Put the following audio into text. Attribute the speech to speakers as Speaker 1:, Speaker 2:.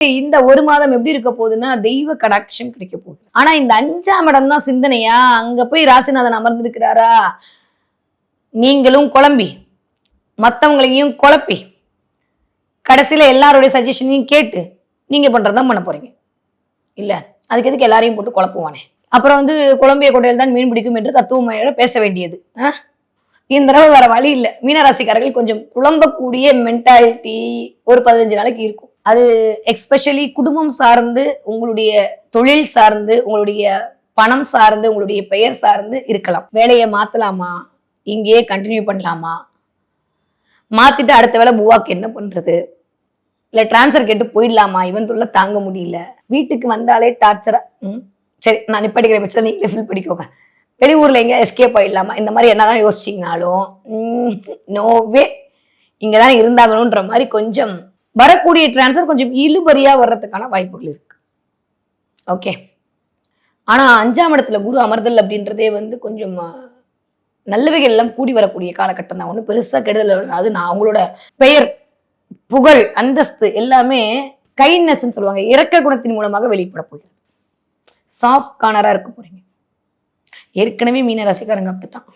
Speaker 1: இந்த ஒரு மாதம் எப்படி இருக்க போகுதுன்னா தெய்வ கடாட்சம் கிடைக்க போகுது. ஆனா இந்த 5ஆம் இடம் தான் சிந்தனையா, அங்க போய் ராசிநாதன் அமர்ந்திருக்கிறாரா, நீங்களும் குழம்பி மத்தவங்களையும் குழப்பி கடைசியில எல்லாருடைய சஜஷனையும் கேட்டு நீங்க பண்றதுதான் பண்ண போறீங்க இல்ல. அதுக்கு எதுக்கு எல்லாரையும் போட்டு குழப்புவானே. அப்புறம் குழம்பிய கொட்டையில் தான் மீன் பிடிக்கும் என்று தத்துவமழையோட பேச வேண்டியது. இந்த தடவை வேற வழி இல்லை. மீனராசிக்காரர்கள் கொஞ்சம் குழம்பக்கூடிய மென்டாலிட்டி ஒரு 15 நாளைக்கு இருக்கும். அது எக்ஸ்பெஷலி குடும்பம் சார்ந்து, உங்களுடைய தொழில் சார்ந்து, உங்களுடைய பணம் சார்ந்து, உங்களுடைய பெயர் சார்ந்து இருக்கலாம். வேலையை மாத்தலாமா, இங்கேயே கண்டினியூ பண்ணலாமா, மாத்திட்டு அடுத்த வேலை மூவாக்கு என்ன பண்றது, இல்ல டிரான்ஸ்ஃபர் கேட்டு போயிடலாமா, இவன் தொல்லை தாங்க முடியல, வீட்டுக்கு வந்தாலே டார்ச்சரா, சரி நான் நிப்படிக்கிற பட்சத்தில் நீங்களே ஃபில் பண்ணிக்கோங்க, வெளியூர்ல எங்க எஸ்கேப் ஆயிடலாமா, இந்த மாதிரி என்னதான் யோசிச்சிங்கனாலும் நோவே இங்கதான் இருந்தாங்கன்ற மாதிரி கொஞ்சம் வரக்கூடிய டிரான்ஸ்ஃபர் கொஞ்சம் இழுபறியா வர்றதுக்கான வாய்ப்புகள் இருக்கு. ஓகே. ஆனா 5ஆம் இடத்துல குரு அமர்தல் அப்படின்றதே கொஞ்சம் நல்லவைகள் எல்லாம் கூடி வரக்கூடிய காலகட்டம் தான். ஒண்ணு பெருசா கெடுதல். அது நான் அவங்களோட பெயர், புகழ், அந்தஸ்து எல்லாமே கைண்ட்னஸ் சொல்லுவாங்க, இரக்க குணத்தின் மூலமாக வெளிப்பட போகிறது. சாஃப்ட் கார்னரா இருக்க போறீங்க. ஏற்கனவே மீன ராசிக்காரங்க அப்படித்தான்.